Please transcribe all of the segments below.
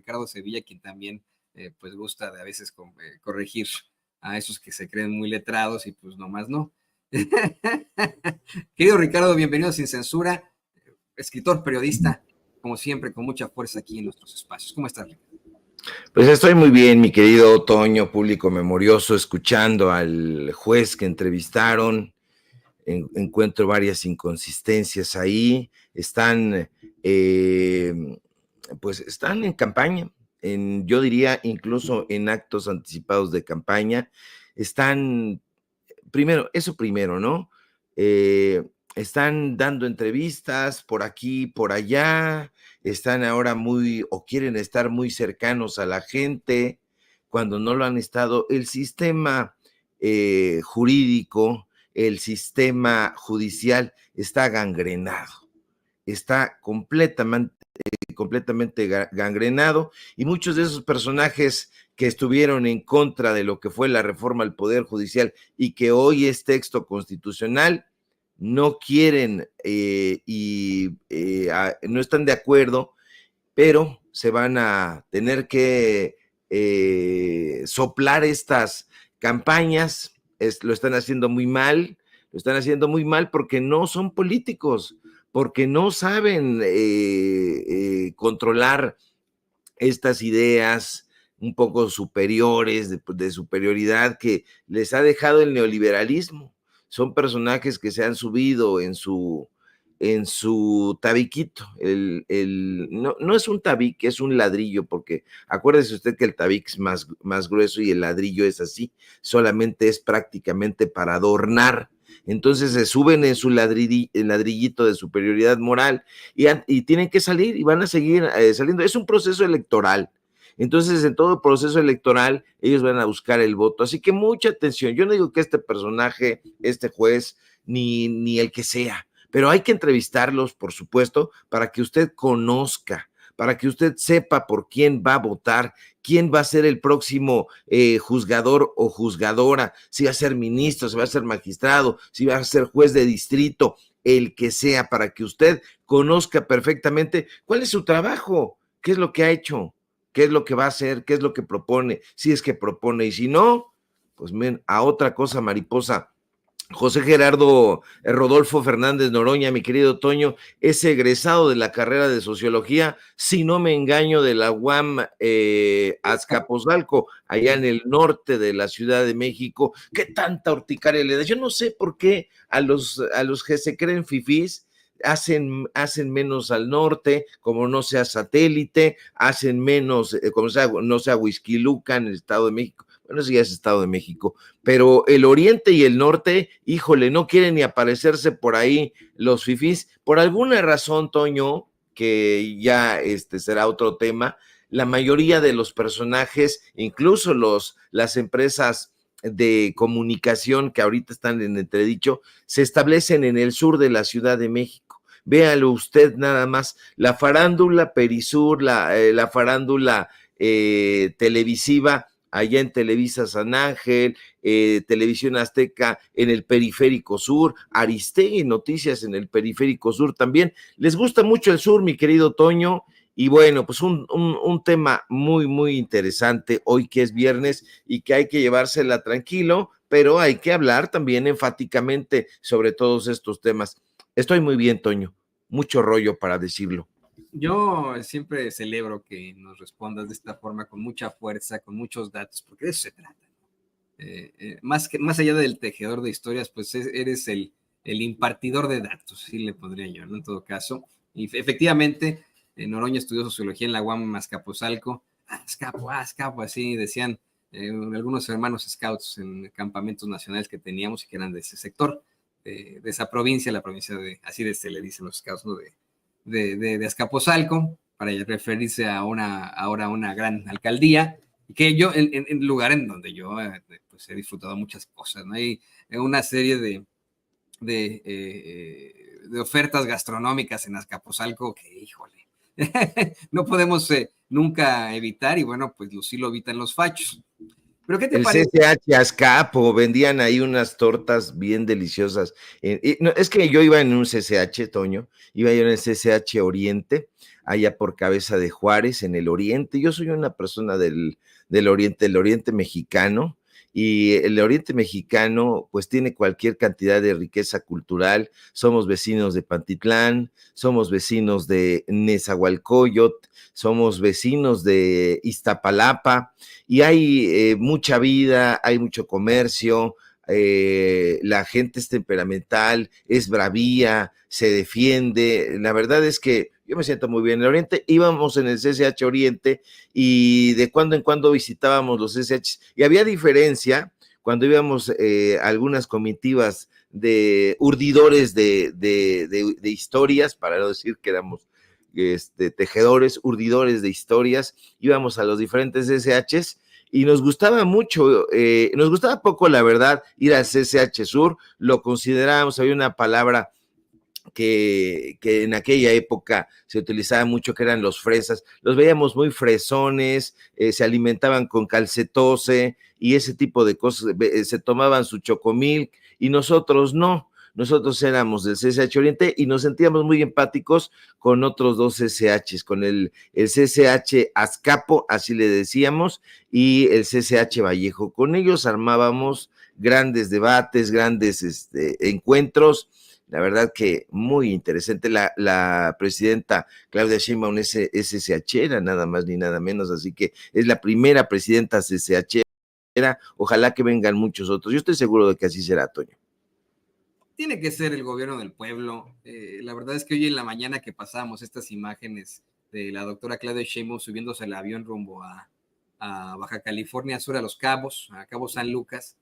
Ricardo Sevilla, quien también pues gusta de a veces corregir a esos que se creen muy letrados y pues nomás no. Querido Ricardo, bienvenido a Sin Censura, escritor, periodista, como siempre, con mucha fuerza aquí en nuestros espacios. ¿Cómo estás, Ricardo? Pues estoy muy bien, mi querido Toño, público memorioso, escuchando al juez que entrevistaron. Encuentro varias inconsistencias ahí. Están en campaña, yo diría incluso en actos anticipados de campaña. Están, primero, ¿no? Están dando entrevistas por aquí, por allá, están ahora o quieren estar muy cercanos a la gente, cuando no lo han estado. El sistema jurídico, el sistema judicial está gangrenado, está completamente gangrenado, y muchos de esos personajes que estuvieron en contra de lo que fue la reforma al Poder Judicial y que hoy es texto constitucional, no quieren no están de acuerdo, pero se van a tener que soplar estas campañas. Lo están haciendo muy mal, porque no son políticos, porque no saben controlar estas ideas un poco superiores, de superioridad, que les ha dejado el neoliberalismo. Son personajes que se han subido en su tabiquito. No es un tabique, es un ladrillo, porque acuérdese usted que el tabique es más grueso y el ladrillo es así, solamente es prácticamente para adornar. Entonces se suben en su ladrillito de superioridad moral y tienen que salir, y van a seguir saliendo. Es un proceso electoral. Entonces, en todo proceso electoral, ellos van a buscar el voto. Así que mucha atención. Yo no digo que este personaje, este juez, ni el que sea, pero hay que entrevistarlos, por supuesto, para que usted conozca, para que usted sepa por quién va a votar, quién va a ser el próximo juzgador o juzgadora, si va a ser ministro, si va a ser magistrado, si va a ser juez de distrito, el que sea, para que usted conozca perfectamente cuál es su trabajo, qué es lo que ha hecho, qué es lo que va a hacer, qué es lo que propone, si es que propone, y si no, pues a otra cosa, mariposa. José Gerardo Rodolfo Fernández Noroña, mi querido Toño, es egresado de la carrera de Sociología, si no me engaño, de la UAM Azcapotzalco, allá en el norte de la Ciudad de México. ¿Qué tanta urticaria le da? Yo no sé por qué a los que se creen fifís hacen menos al norte, como no sea satélite, hacen menos, como no sea Huixquilucan, en el Estado de México. Bueno, eso ya es Estado de México, pero el oriente y el norte, híjole, no quieren ni aparecerse por ahí los fifís. Por alguna razón, Toño, que ya será otro tema, la mayoría de los personajes, incluso las empresas de comunicación que ahorita están en entredicho, se establecen en el sur de la Ciudad de México. Véalo usted nada más, la farándula Perisur, la farándula televisiva, allá en Televisa San Ángel, Televisión Azteca en el Periférico Sur, Aristegui Noticias en el Periférico Sur también. Les gusta mucho el sur, mi querido Toño, y bueno, pues un tema muy, muy interesante hoy, que es viernes y que hay que llevársela tranquilo, pero hay que hablar también enfáticamente sobre todos estos temas. Estoy muy bien, Toño, mucho rollo para decirlo. Yo siempre celebro que nos respondas de esta forma, con mucha fuerza, con muchos datos, porque de eso se trata. Más allá del tejedor de historias, pues eres el impartidor de datos, sí le podría yo, ¿no? En todo caso. Y efectivamente, Noroña estudió sociología en la UAM Azcapotzalco. Azcapo, así decían algunos hermanos scouts en campamentos nacionales que teníamos y que eran de ese sector, de esa provincia, la provincia así se le dicen los scouts, ¿no? De Azcapotzalco, para referirse a ahora una gran alcaldía, que yo, en el lugar en donde yo pues he disfrutado muchas cosas, ¿no? Hay una serie de ofertas gastronómicas en Azcapotzalco que, híjole, no podemos nunca evitar, y bueno, pues sí lo evitan los fachos. ¿Pero qué te parece? CCH Azcapo, vendían ahí unas tortas bien deliciosas. No, es que yo iba en un CCH, Toño, iba yo en el CCH Oriente. allá por Cabeza de Juárez, en el oriente. Yo soy una persona del oriente mexicano, y el oriente mexicano pues tiene cualquier cantidad de riqueza cultural. Somos vecinos de Pantitlán, somos vecinos de Nezahualcóyotl, somos vecinos de Iztapalapa, y hay mucha vida, hay mucho comercio. La gente es temperamental, es bravía, se defiende. La verdad es que yo me siento muy bien en el Oriente. Íbamos en el CCH Oriente y de cuando en cuando visitábamos los CCH, y había diferencia cuando íbamos algunas comitivas de urdidores de historias, para no decir que éramos tejedores, urdidores de historias. Íbamos a los diferentes CCHs y nos gustaba mucho, nos gustaba poco, la verdad, ir al CCH Sur. Lo considerábamos, había una palabra que en aquella época se utilizaba mucho, que eran los fresas. Los veíamos muy fresones, se alimentaban con calcetose y ese tipo de cosas, se tomaban su chocomilk, y nosotros no. Nosotros éramos del CCH Oriente y nos sentíamos muy empáticos con otros dos CCHs, con el CCH Azcapo, así le decíamos, y el CCH Vallejo. Con ellos armábamos grandes debates, grandes encuentros. La verdad que muy interesante. La presidenta Claudia Sheinbaum es SSHera, nada más ni nada menos, así que es la primera presidenta SSHera. Ojalá que vengan muchos otros. Yo estoy seguro de que así será, Toño. Tiene que ser el gobierno del pueblo. La verdad es que hoy en la mañana que pasamos estas imágenes de la doctora Claudia Sheinbaum subiéndose al avión rumbo a Baja California Sur, a Los Cabos, a Cabo San Lucas,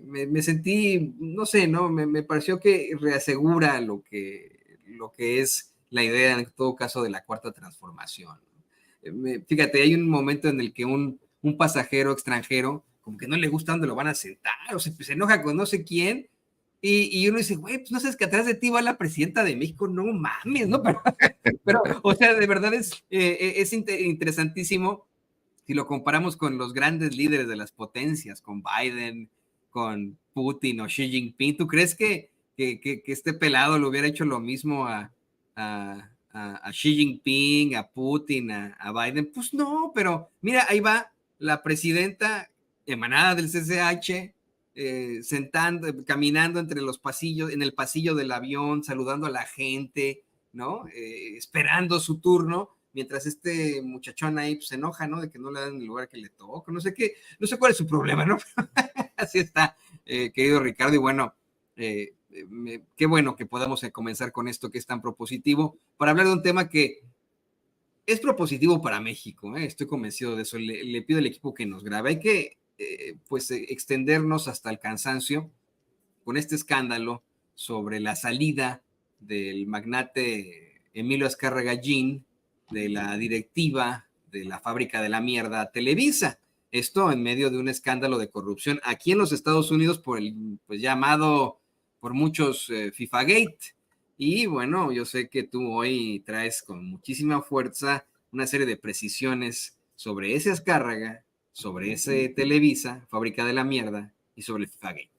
me sentí, no sé, ¿no? Me pareció que reasegura lo que es la idea, en todo caso, de la cuarta transformación. Fíjate, hay un momento en el que un pasajero extranjero, como que no le gusta dónde lo van a sentar, o se enoja con no sé quién, y uno dice, güey, pues no sabes que atrás de ti va la presidenta de México, no mames, ¿no? Pero o sea, de verdad es interesantísimo si lo comparamos con los grandes líderes de las potencias, con Biden, con Putin o Xi Jinping. ¿Tú crees que este pelado le hubiera hecho lo mismo a Xi Jinping, a Putin, a Biden? Pues no, pero mira, ahí va la presidenta emanada del CCH, caminando entre los pasillos, en el pasillo del avión, saludando a la gente, ¿no? Esperando su turno, mientras este muchachón ahí pues, se enoja, ¿no? De que no le dan el lugar que le toca, no sé qué, no sé cuál es su problema, ¿no? Así está, querido Ricardo, y bueno, qué bueno que podamos comenzar con esto que es tan propositivo, para hablar de un tema que es propositivo para México, estoy convencido de eso. Le pido al equipo que nos grabe. Hay que extendernos hasta el cansancio con este escándalo sobre la salida del magnate Emilio Azcárraga Gin de la directiva de la fábrica de la mierda Televisa. Esto en medio de un escándalo de corrupción aquí en los Estados Unidos por el pues, llamado por muchos FIFA Gate. Y bueno, yo sé que tú hoy traes con muchísima fuerza una serie de precisiones sobre ese Azcárraga, sobre ese Televisa, fábrica de la mierda, y sobre el FIFA Gate.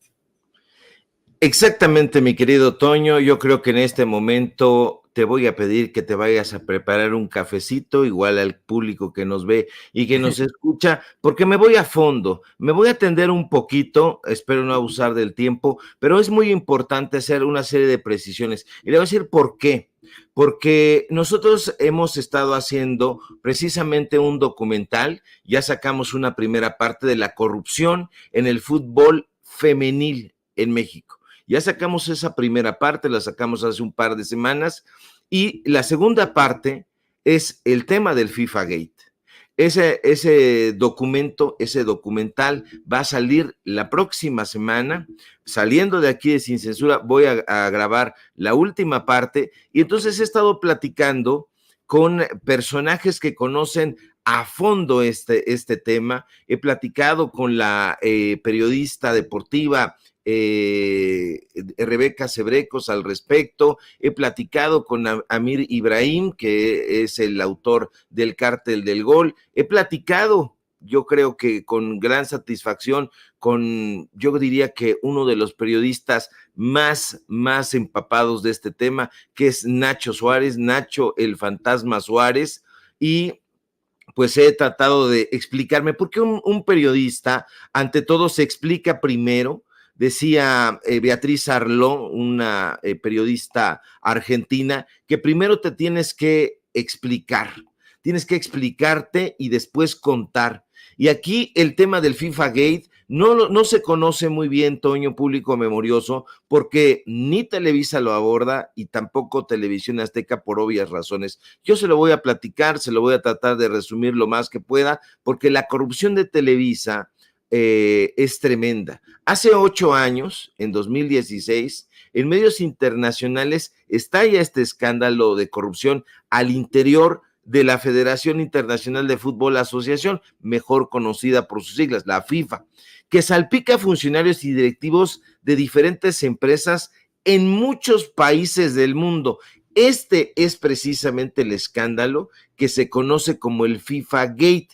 Exactamente, mi querido Toño. Yo creo que en este momento te voy a pedir que te vayas a preparar un cafecito, igual al público que nos ve y que nos escucha, porque me voy a fondo, me voy a atender un poquito, espero no abusar del tiempo, pero es muy importante hacer una serie de precisiones. Y le voy a decir por qué. Porque nosotros hemos estado haciendo precisamente un documental, ya sacamos una primera parte de la corrupción en el fútbol femenil en México. Ya sacamos esa primera parte, la sacamos hace un par de semanas, y la segunda parte es el tema del FIFA Gate. Ese documento, ese documental va a salir la próxima semana. Saliendo de aquí de Sin Censura, voy a grabar la última parte, y entonces he estado platicando con personajes que conocen a fondo este tema. He platicado con la periodista deportiva Rebeca Sebrecos al respecto. He platicado con Amir Ibrahim, que es el autor del Cártel del Gol. He platicado, yo creo que con gran satisfacción, con, yo diría que uno de los periodistas más empapados de este tema, que es Nacho Suárez, Nacho el Fantasma Suárez, y pues he tratado de explicarme por qué un periodista, ante todo, se explica primero. Decía Beatriz Arló, una periodista argentina, que primero te tienes que explicar, tienes que explicarte y después contar. Y aquí el tema del FIFA Gate no se conoce muy bien, Toño, público memorioso, porque ni Televisa lo aborda y tampoco Televisión Azteca, por obvias razones. Yo se lo voy a platicar, se lo voy a tratar de resumir lo más que pueda, porque la corrupción de Televisa es tremenda. Hace 8 años, en 2016, en medios internacionales estalla este escándalo de corrupción al interior de la Federación Internacional de Fútbol Asociación, mejor conocida por sus siglas, la FIFA, que salpica a funcionarios y directivos de diferentes empresas en muchos países del mundo. Este es precisamente el escándalo que se conoce como el FIFA Gate.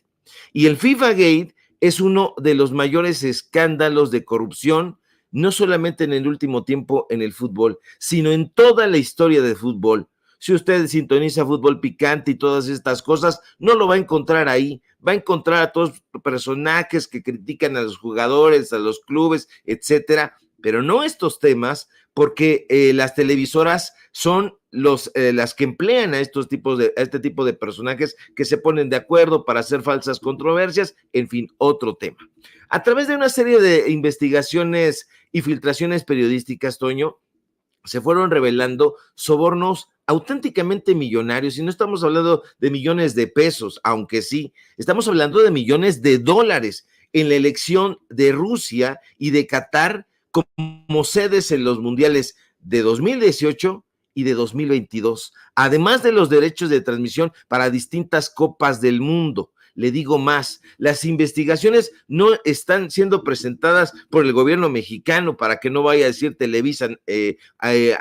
Y el FIFA Gate es uno de los mayores escándalos de corrupción, no solamente en el último tiempo en el fútbol, sino en toda la historia del fútbol. Si usted sintoniza Fútbol Picante y todas estas cosas, no lo va a encontrar ahí. Va a encontrar a todos los personajes que critican a los jugadores, a los clubes, etcétera, pero no estos temas, porque las televisoras son las que emplean a este tipo de personajes que se ponen de acuerdo para hacer falsas controversias, en fin, otro tema. A través de una serie de investigaciones y filtraciones periodísticas, Toño, se fueron revelando sobornos auténticamente millonarios, y no estamos hablando de millones de pesos, aunque sí, estamos hablando de millones de dólares en la elección de Rusia y de Qatar como sedes en los mundiales de 2018 y de 2022, además de los derechos de transmisión para distintas copas del mundo. Le digo más, las investigaciones no están siendo presentadas por el gobierno mexicano para que no vaya a decir Televisa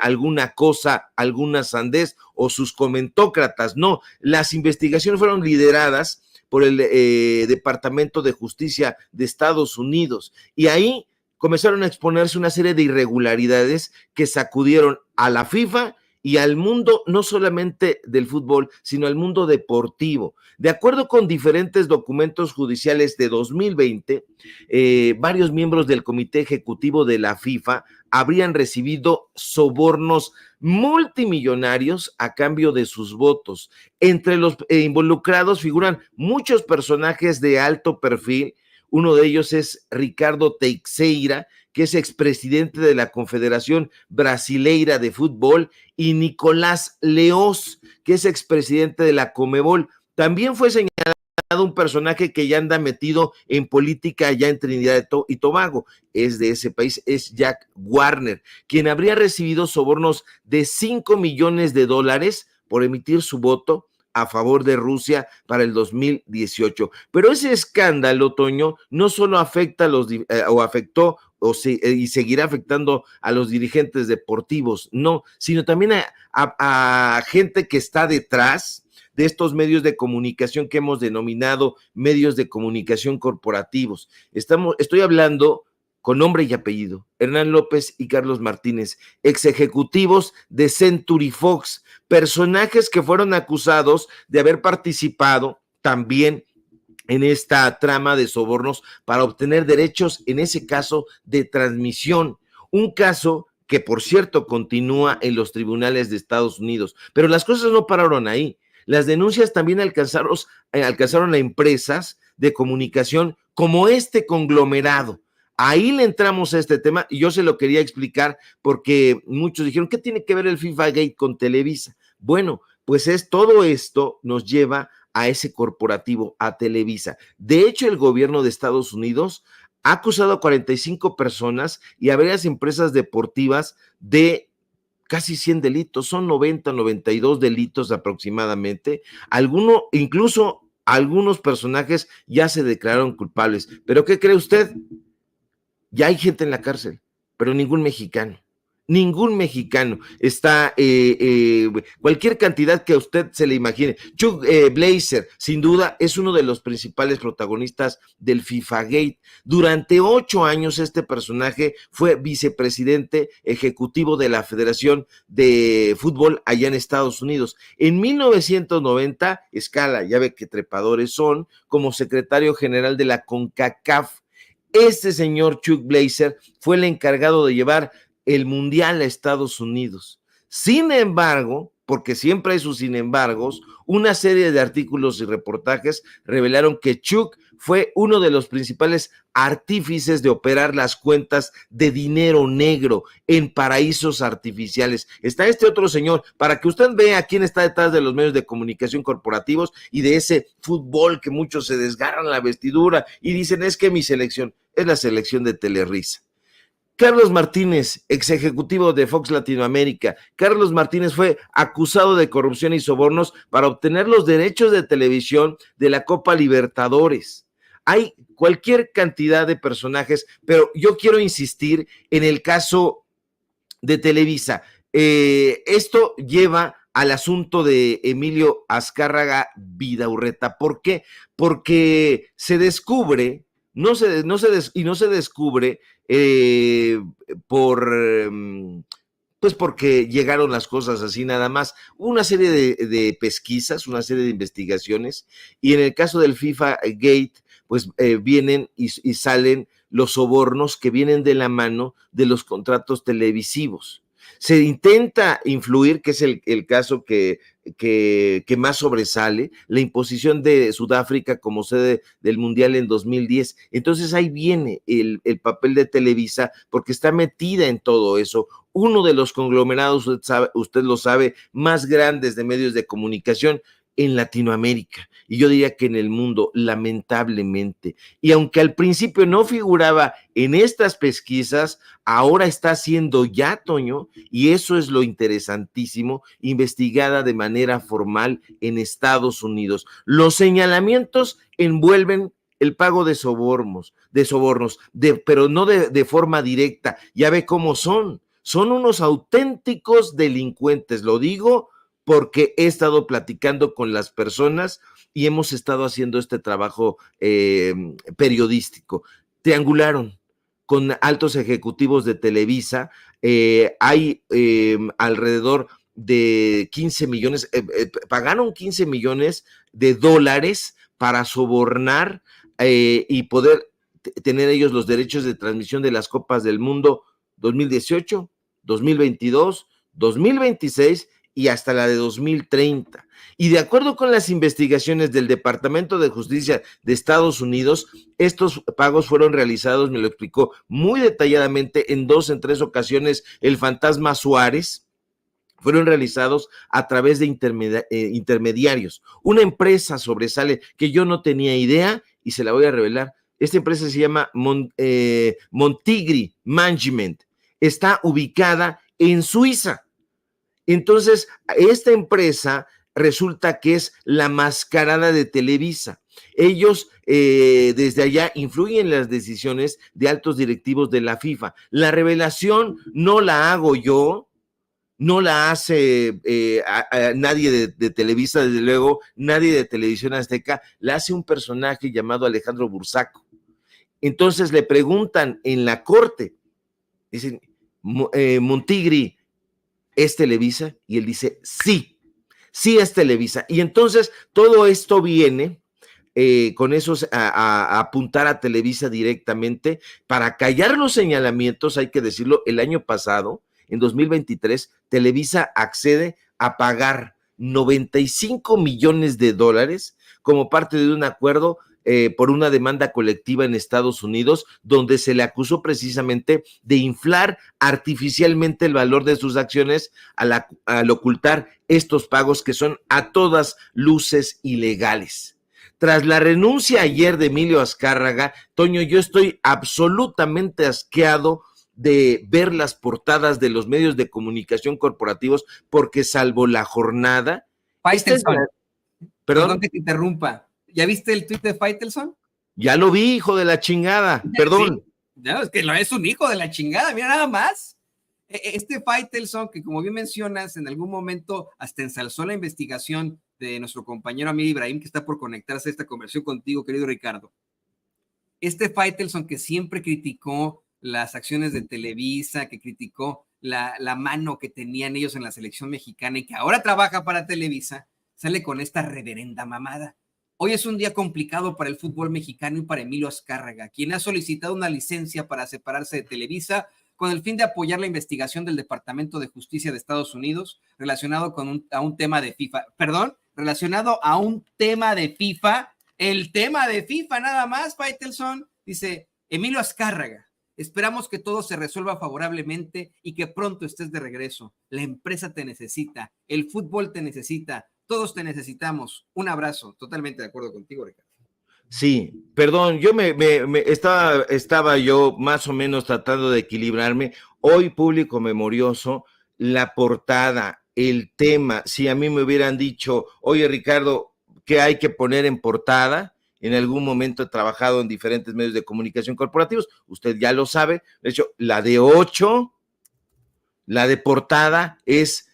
alguna cosa, alguna sandez o sus comentócratas. No, las investigaciones fueron lideradas por el Departamento de Justicia de Estados Unidos, y ahí comenzaron a exponerse una serie de irregularidades que sacudieron a la FIFA y al mundo no solamente del fútbol, sino al mundo deportivo. De acuerdo con diferentes documentos judiciales de 2020, varios miembros del comité ejecutivo de la FIFA habrían recibido sobornos multimillonarios a cambio de sus votos. Entre los involucrados figuran muchos personajes de alto perfil. Uno de ellos es Ricardo Teixeira, que es expresidente de la Confederación Brasileira de Fútbol, y Nicolás Leoz, que es expresidente de la Conmebol. También fue señalado un personaje que ya anda metido en política allá en Trinidad y Tobago, es de ese país, es Jack Warner, quien habría recibido sobornos de $5 millones por emitir su voto a favor de Rusia para el 2018. Pero ese escándalo, Toño, no solo afecta a los, afectó y seguirá afectando a los dirigentes deportivos, no, sino también a gente que está detrás de estos medios de comunicación que hemos denominado medios de comunicación corporativos. Estoy hablando con nombre y apellido, Hernán López y Carlos Martínez, ex ejecutivos de Century Fox, personajes que fueron acusados de haber participado también en esta trama de sobornos para obtener derechos, en ese caso, de transmisión. Un caso que, por cierto, continúa en los tribunales de Estados Unidos. Pero las cosas no pararon ahí. Las denuncias también alcanzaron a empresas de comunicación como este conglomerado. Ahí le entramos a este tema y yo se lo quería explicar porque muchos dijeron, ¿qué tiene que ver el FIFA Gate con Televisa? Bueno, pues todo esto nos lleva a ese corporativo, a Televisa. De hecho, el gobierno de Estados Unidos ha acusado a 45 personas y a varias empresas deportivas de casi 100 delitos, son 92 delitos aproximadamente. Incluso algunos personajes ya se declararon culpables. ¿Pero qué cree usted? Ya hay gente en la cárcel, pero ningún mexicano. Ningún mexicano. Está cualquier cantidad que a usted se le imagine. Chuck Blazer, sin duda, es uno de los principales protagonistas del FIFA Gate. Durante 8 años este personaje fue vicepresidente ejecutivo de la Federación de Fútbol allá en Estados Unidos. En 1990, escala, ya ve qué trepadores son, como secretario general de la CONCACAF. Este señor Chuck Blazer fue el encargado de llevar el mundial a Estados Unidos. Sin embargo, porque siempre hay sus sin embargos, una serie de artículos y reportajes revelaron que Chuck fue uno de los principales artífices de operar las cuentas de dinero negro en paraísos artificiales. Está este otro señor, para que usted vea quién está detrás de los medios de comunicación corporativos y de ese fútbol que muchos se desgarran la vestidura y dicen, es que mi selección es la selección de Telerisa. Carlos Martínez, ex ejecutivo de Fox Latinoamérica. Carlos Martínez fue acusado de corrupción y sobornos para obtener los derechos de televisión de la Copa Libertadores. Hay cualquier cantidad de personajes, pero yo quiero insistir en el caso de Televisa. Esto lleva al asunto de Emilio Azcárraga Vidaurreta. ¿Por qué? Porque se descubre, no se descubre pues porque llegaron las cosas así nada más, una serie de pesquisas, una serie de investigaciones, y en el caso del FIFA Gate, pues vienen y salen los sobornos que vienen de la mano de los contratos televisivos. Se intenta influir, que es el caso que más sobresale, la imposición de Sudáfrica como sede del Mundial en 2010. Entonces ahí viene el papel de Televisa, porque está metida en todo eso. Uno de los conglomerados, usted lo sabe, más grandes de medios de comunicación en Latinoamérica, y yo diría que en el mundo, lamentablemente. Y aunque al principio no figuraba en estas pesquisas, ahora está siendo ya, Toño, y eso es lo interesantísimo, investigada de manera formal en Estados Unidos. Los señalamientos envuelven el pago de sobornos, pero no de forma directa. Ya ve cómo son unos auténticos delincuentes, lo digo porque he estado platicando con las personas y hemos estado haciendo este trabajo periodístico. Triangularon con altos ejecutivos de Televisa, hay alrededor de 15 millones, pagaron 15 millones de dólares para sobornar y poder tener ellos los derechos de transmisión de las Copas del Mundo 2018, 2022, 2026 y hasta la de 2030. Y de acuerdo con las investigaciones del Departamento de Justicia de Estados Unidos, estos pagos fueron realizados, me lo explicó muy detalladamente, en 3 ocasiones el fantasma Suárez, fueron realizados a través de intermediarios. Una empresa sobresale que yo no tenía idea y se la voy a revelar. Esta empresa se llama Montigri Management. Está ubicada en Suiza. Entonces, esta empresa resulta que es la mascarada de Televisa. Ellos desde allá influyen en las decisiones de altos directivos de la FIFA. La revelación no la hago yo, no la hace nadie de Televisa, desde luego, nadie de Televisión Azteca, la hace un personaje llamado Alejandro Bursaco. Entonces le preguntan en la corte, dicen, Montigri, ¿es Televisa? Y él dice, sí es Televisa. Y entonces todo esto viene con esos a apuntar a Televisa directamente para callar los señalamientos. Hay que decirlo, el año pasado, en 2023, Televisa accede a pagar 95 millones de dólares como parte de un acuerdo por una demanda colectiva en Estados Unidos, donde se le acusó precisamente de inflar artificialmente el valor de sus acciones al ocultar estos pagos que son a todas luces ilegales. Tras la renuncia ayer de Emilio Azcárraga, Toño, yo estoy absolutamente asqueado de ver las portadas de los medios de comunicación corporativos, porque salvo La Jornada... Perdón que te interrumpa. ¿Ya viste el tuit de Faitelson? Ya lo vi, hijo de la chingada, perdón. Sí. No, es que es un hijo de la chingada, mira nada más. Este Faitelson, que como bien mencionas, en algún momento hasta ensalzó la investigación de nuestro compañero Amir Ibrahim, que está por conectarse a esta conversación contigo, querido Ricardo. Este Faitelson que siempre criticó las acciones de Televisa, que criticó la mano que tenían ellos en la selección mexicana y que ahora trabaja para Televisa, sale con esta reverenda mamada. Hoy es un día complicado para el fútbol mexicano y para Emilio Azcárraga, quien ha solicitado una licencia para separarse de Televisa con el fin de apoyar la investigación del Departamento de Justicia de Estados Unidos relacionado a un tema de FIFA. Perdón, relacionado a un tema de FIFA. El tema de FIFA nada más, Faitelson, dice Emilio Azcárraga. Esperamos que todo se resuelva favorablemente y que pronto estés de regreso. La empresa te necesita, el fútbol te necesita, todos te necesitamos. Un abrazo. Totalmente de acuerdo contigo, Ricardo. Sí, perdón, yo estaba yo más o menos tratando de equilibrarme. Hoy, público memorioso, la portada, el tema, si a mí me hubieran dicho, oye Ricardo, ¿qué hay que poner en portada? En algún momento he trabajado en diferentes medios de comunicación corporativos, usted ya lo sabe. De hecho, la de 8, la de portada es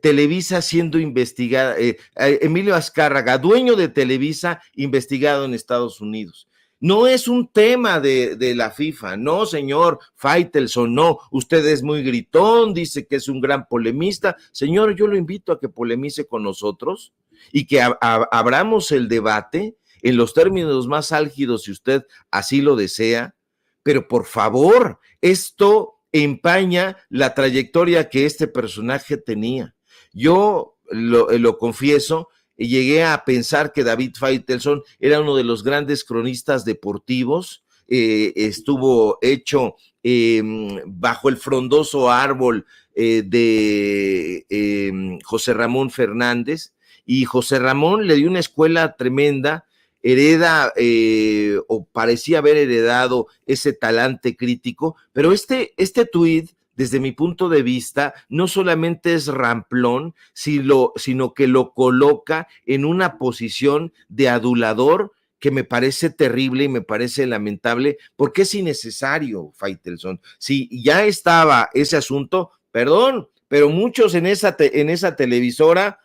Televisa siendo investigada, Emilio Azcárraga, dueño de Televisa, investigado en Estados Unidos. No es un tema de la FIFA, no, señor Faitelson, no, usted es muy gritón, dice que es un gran polemista. Señor, yo lo invito a que polemice con nosotros y que abramos el debate en los términos más álgidos, si usted así lo desea, pero por favor, esto empaña la trayectoria que este personaje tenía. Yo lo confieso, llegué a pensar que David Faitelson era uno de los grandes cronistas deportivos, estuvo hecho bajo el frondoso árbol de José Ramón Fernández, y José Ramón le dio una escuela tremenda, hereda o parecía haber heredado ese talante crítico, pero este tuit, desde mi punto de vista, no solamente es ramplón, sino que lo coloca en una posición de adulador que me parece terrible y me parece lamentable, porque es innecesario, Faitelson. Si ya estaba ese asunto, perdón, pero muchos en esa televisora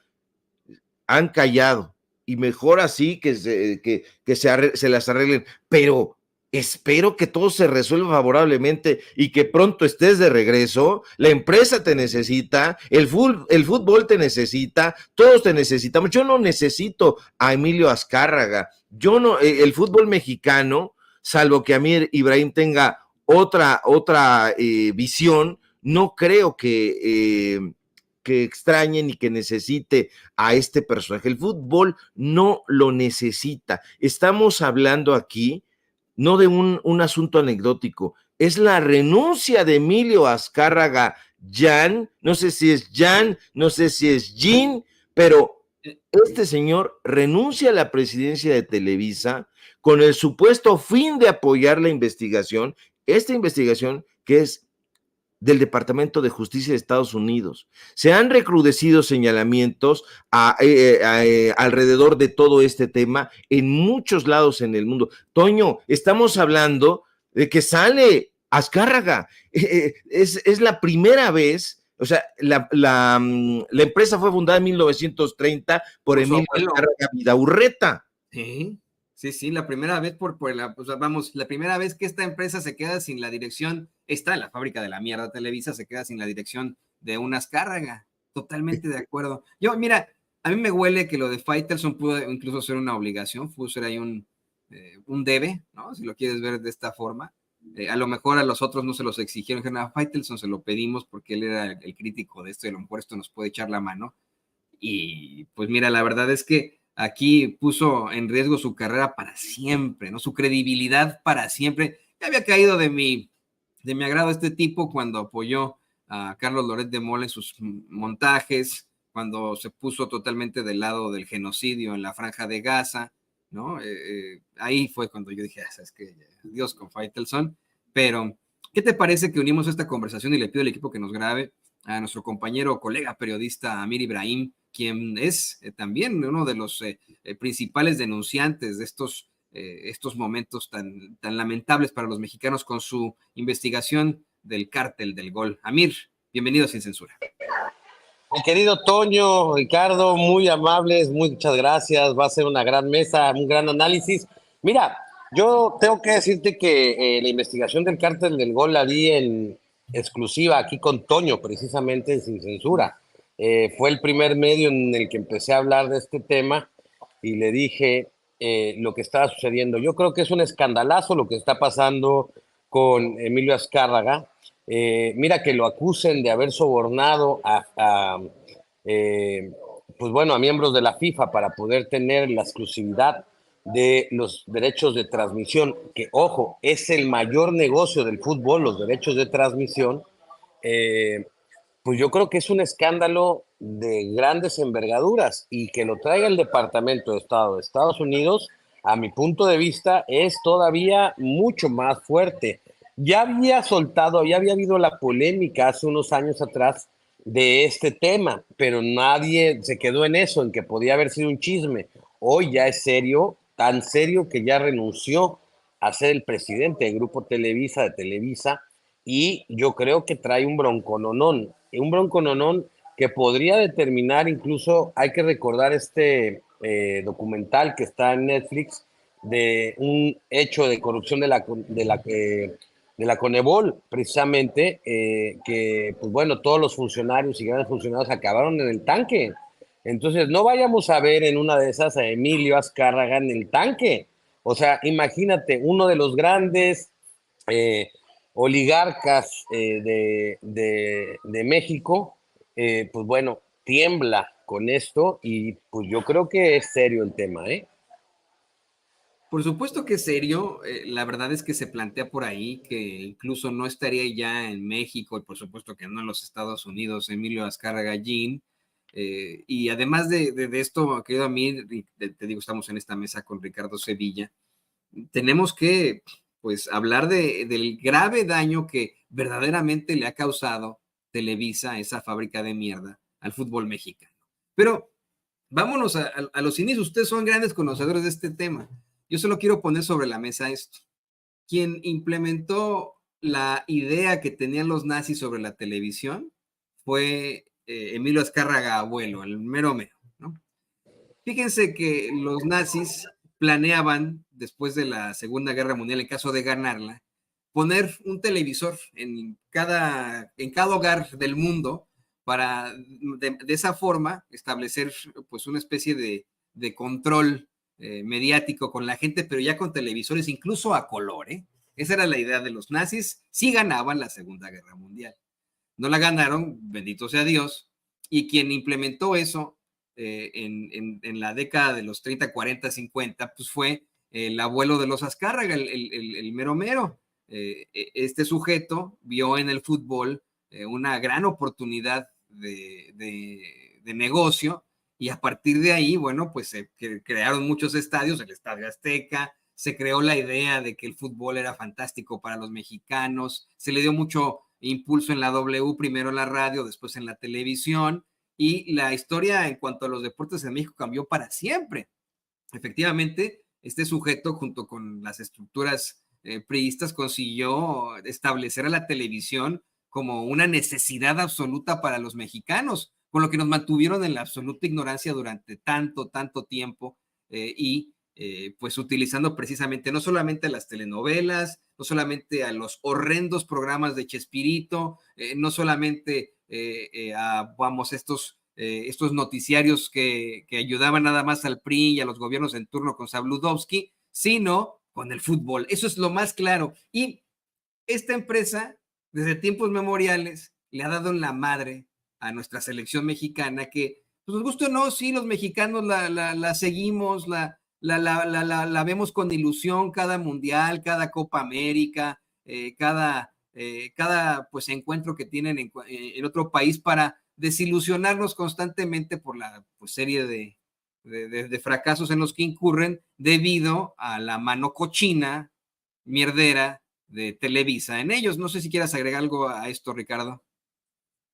han callado, y mejor así que se las arreglen, pero espero que todo se resuelva favorablemente y que pronto estés de regreso. La empresa te necesita, el fútbol te necesita, todos te necesitamos. Yo no necesito a Emilio Azcárraga, yo no, el fútbol mexicano, salvo que Amir Ibrahim tenga otra visión, no creo que extrañe ni que necesite a este personaje. El fútbol no lo necesita. Estamos hablando aquí no de un asunto anecdótico, es la renuncia de Emilio Azcárraga Jan, no sé si es Jan, no sé si es Jean, pero este señor renuncia a la presidencia de Televisa con el supuesto fin de apoyar la investigación, esta investigación que es del Departamento de Justicia de Estados Unidos. Se han recrudecido señalamientos alrededor de todo este tema en muchos lados en el mundo. Toño, estamos hablando de que sale Azcárraga. Es la primera vez, o sea, la empresa fue fundada en 1930 por Emilio Azcárraga Vidaurreta. Sí. Sí, la primera vez la primera vez que esta empresa se queda sin la dirección, está en la fábrica de la mierda Televisa, se queda sin la dirección de una Azcárraga. Totalmente de acuerdo. Yo, mira, a mí me huele que lo de Faitelson pudo incluso ser una obligación, pudo ser ahí un debe, ¿no? Si lo quieres ver de esta forma. A lo mejor a los otros no se los exigieron, a Faitelson se lo pedimos porque él era el crítico de esto y a lo mejor esto nos puede echar la mano. Y pues mira, la verdad es que aquí puso en riesgo su carrera para siempre, ¿no? Su credibilidad para siempre. Ya había caído de mi agrado este tipo cuando apoyó a Carlos Loret de Mola en sus montajes, cuando se puso totalmente del lado del genocidio en la Franja de Gaza, ¿no? Ahí fue cuando yo dije, ¿sabes qué? Dios con Faitelson. Pero, ¿qué te parece que unimos esta conversación y le pido al equipo que nos grabe a nuestro compañero, colega periodista Amir Ibrahim, quien es también uno de los principales denunciantes de estos momentos tan lamentables para los mexicanos con su investigación del Cártel del Gol. Amir, bienvenido Sin Censura. Mi querido Toño, Ricardo, muy amables, muchas gracias. Va a ser una gran mesa, un gran análisis. Mira, yo tengo que decirte que la investigación del Cártel del Gol la vi en exclusiva aquí con Toño, precisamente Sin Censura. Fue el primer medio en el que empecé a hablar de este tema y le dije lo que estaba sucediendo. Yo creo que es un escandalazo lo que está pasando con Emilio Azcárraga. Mira que lo acusen de haber sobornado eh, pues bueno, a miembros de la FIFA para poder tener la exclusividad de los derechos de transmisión, que ojo, es el mayor negocio del fútbol, los derechos de transmisión. eh, pues yo creo que es un escándalo de grandes envergaduras y que lo traiga el Departamento de Estado de Estados Unidos, a mi punto de vista, es todavía mucho más fuerte. Ya había soltado, ya había habido la polémica hace unos años atrás de este tema, pero nadie se quedó en eso, en que podía haber sido un chisme. Hoy ya es serio, tan serio que ya renunció a ser el presidente del Grupo Televisa, de Televisa, y yo creo que trae un broncononón que podría determinar, incluso hay que recordar este documental que está en Netflix de un hecho de corrupción de la Conebol, precisamente, que pues bueno, todos los funcionarios y grandes funcionarios acabaron en el tanque. Entonces, no vayamos a ver en una de esas a Emilio Azcárraga en el tanque. O sea, imagínate, uno de los grandes eh, oligarcas de México, pues bueno, tiembla con esto y pues yo creo que es serio el tema, ¿eh? Por supuesto que es serio, la verdad es que se plantea por ahí que incluso no estaría ya en México y por supuesto que no en los Estados Unidos Emilio Azcárraga Gallín. Y además de esto, querido Amir, te digo, estamos en esta mesa con Ricardo Sevilla, tenemos que pues hablar del grave daño que verdaderamente le ha causado Televisa, esa fábrica de mierda, al fútbol mexicano. Pero vámonos a los inicios, ustedes son grandes conocedores de este tema. Yo solo quiero poner sobre la mesa esto. Quien implementó la idea que tenían los nazis sobre la televisión fue Emilio Azcárraga Abuelo, el mero mero, ¿no? Fíjense que los nazis planeaban, después de la Segunda Guerra Mundial, en caso de ganarla, poner un televisor en cada hogar del mundo para de esa forma establecer pues una especie de control mediático con la gente, pero ya con televisores incluso a color, ¿eh? Esa era la idea de los nazis, si ganaban la Segunda Guerra Mundial. No la ganaron, bendito sea Dios, y quien implementó eso en la década de los 30, 40, 50, pues fue el abuelo de los Azcárraga, el mero mero. Este sujeto vio en el fútbol una gran oportunidad de negocio y a partir de ahí, bueno, pues se crearon muchos estadios, el Estadio Azteca, se creó la idea de que el fútbol era fantástico para los mexicanos, se le dio mucho impulso en la W, primero en la radio, después en la televisión, y la historia en cuanto a los deportes en México cambió para siempre. Efectivamente, este sujeto, junto con las estructuras priistas, consiguió establecer a la televisión como una necesidad absoluta para los mexicanos, con lo que nos mantuvieron en la absoluta ignorancia durante tanto, tanto tiempo y pues utilizando precisamente no solamente las telenovelas, no solamente a los horrendos programas de Chespirito, no solamente vamos, estos noticiarios que ayudaban nada más al PRI y a los gobiernos en turno con Sabludovsky, sino con el fútbol. Eso es lo más claro. Y esta empresa, desde tiempos memoriales, le ha dado en la madre a nuestra selección mexicana que, pues nos gusta o no, sí, los mexicanos la seguimos, la vemos con ilusión cada mundial, cada Copa América, cada pues encuentro que tienen en otro país para desilusionarnos constantemente por la pues, serie de fracasos en los que incurren debido a la mano cochina, mierdera de Televisa en ellos. No sé si quieras agregar algo a esto, Ricardo.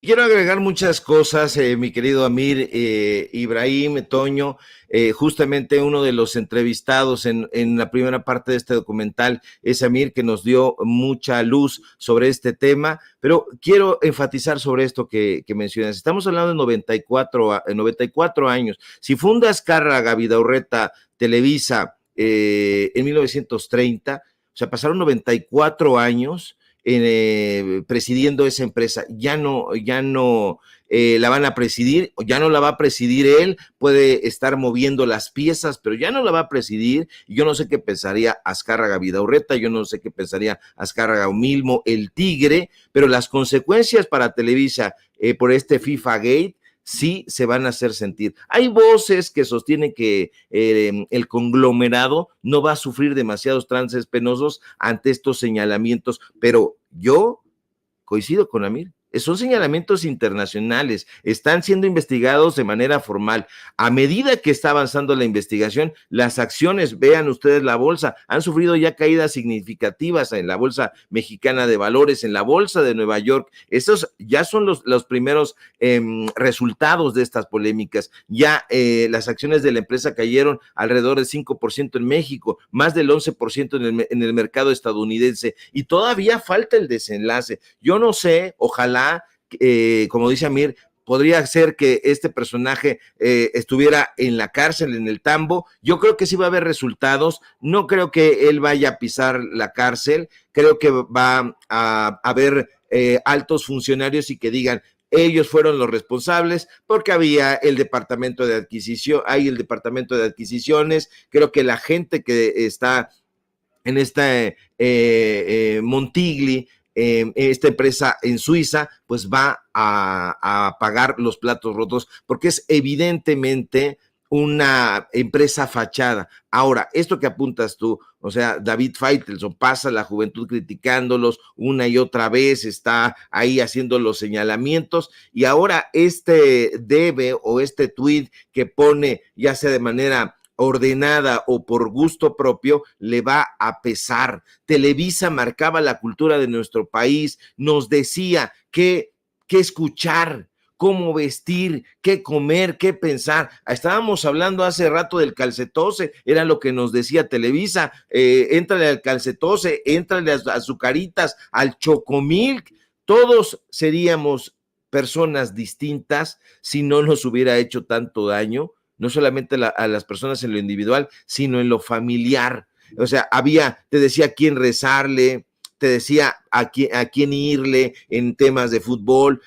Quiero agregar muchas cosas, mi querido Amir, Ibrahim, Toño. Justamente uno de los entrevistados en la primera parte de este documental es Amir, que nos dio mucha luz sobre este tema, pero quiero enfatizar sobre esto que mencionas. Estamos hablando de 94 años. Si funda Azcárraga Vidaurreta Televisa en 1930, o sea, pasaron 94 años presidiendo esa empresa. Ya no la van a presidir, ya no la va a presidir él, puede estar moviendo las piezas, pero ya no la va a presidir. Yo no sé qué pensaría Azcárraga Vidaurreta, yo no sé qué pensaría Azcárraga Milmo, el Tigre, pero las consecuencias para Televisa por este FIFA Gate sí se van a hacer sentir. Hay voces que sostienen que el conglomerado no va a sufrir demasiados trances penosos ante estos señalamientos, pero yo coincido con Amir. Son señalamientos internacionales, están siendo investigados de manera formal. A medida que está avanzando la investigación, las acciones, vean ustedes la bolsa, han sufrido ya caídas significativas en la bolsa mexicana de valores, en la bolsa de Nueva York. Esos ya son los primeros resultados de estas polémicas. Ya las acciones de la empresa cayeron alrededor del 5% en México, más del 11% en el mercado estadounidense, y todavía falta el desenlace. Yo no sé, ojalá, como dice Amir, podría ser que este personaje estuviera en la cárcel, en el tambo. Yo creo que sí va a haber resultados. No creo que él vaya a pisar la cárcel. Creo que va a haber altos funcionarios y que digan, ellos fueron los responsables, porque había el departamento de adquisición, hay el departamento de adquisiciones. Creo que la gente que está en esta Montigli, esta empresa en Suiza, pues va a pagar los platos rotos, porque es evidentemente una empresa fachada. Ahora, esto que apuntas tú, o sea, David Faitelson pasa la juventud criticándolos una y otra vez, está ahí haciendo los señalamientos, y ahora este debe o este tweet que pone, ya sea de manera ordenada o por gusto propio, le va a pesar. Televisa marcaba la cultura de nuestro país, nos decía qué escuchar, cómo vestir, qué comer, qué pensar. Estábamos hablando hace rato del calcetose, era lo que nos decía Televisa, éntrale al calcetose, éntrale a azucaritas, al chocomilk. Todos seríamos personas distintas si no nos hubiera hecho tanto daño, no solamente a las personas en lo individual, sino en lo familiar. O sea, te decía a quién rezarle, te decía a quién irle en temas de fútbol,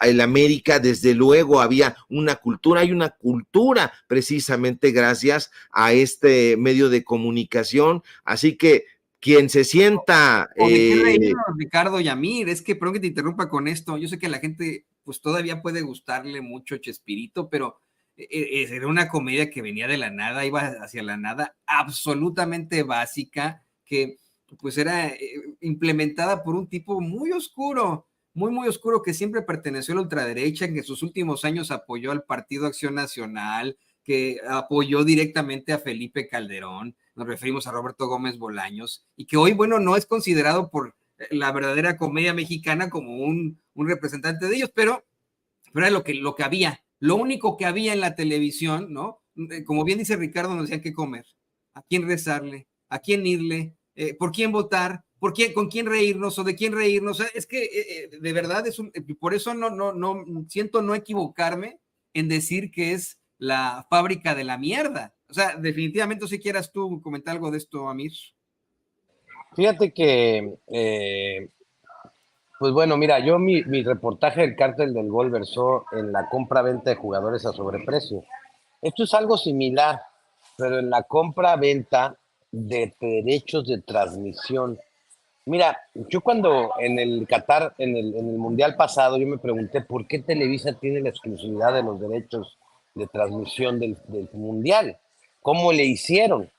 el América, desde luego había una cultura, hay una cultura precisamente gracias a este medio de comunicación, así que quien se sienta... O de qué reírnos, Ricardo Yamir, es que, perdón que te interrumpa con esto, yo sé que la gente pues todavía puede gustarle mucho Chespirito, pero era una comedia que venía de la nada, iba hacia la nada, absolutamente básica, que pues era implementada por un tipo muy oscuro, muy oscuro, que siempre perteneció a la ultraderecha, que en sus últimos años apoyó al Partido Acción Nacional, que apoyó directamente a Felipe Calderón, nos referimos a Roberto Gómez Bolaños, y que hoy, bueno, no es considerado por la verdadera comedia mexicana como un representante de ellos, pero era lo que había, lo único que había en la televisión, ¿no? Como bien dice Ricardo, nos decían qué comer, a quién rezarle, a quién irle, por quién votar, con quién reírnos o de quién reírnos. O sea, es que de verdad por eso no siento no equivocarme en decir que es la fábrica de la mierda. O sea, definitivamente, si quieras tú comentar algo de esto, Amir. Fíjate que, pues bueno, mira, yo mi reportaje del Cártel del Gol versó en la compra-venta de jugadores a sobreprecio. Esto es algo similar, pero en la compra-venta de derechos de transmisión. Mira, yo cuando en el Qatar, en el Mundial pasado, yo me pregunté por qué Televisa tiene la exclusividad de los derechos de transmisión del Mundial. ¿Cómo le hicieron?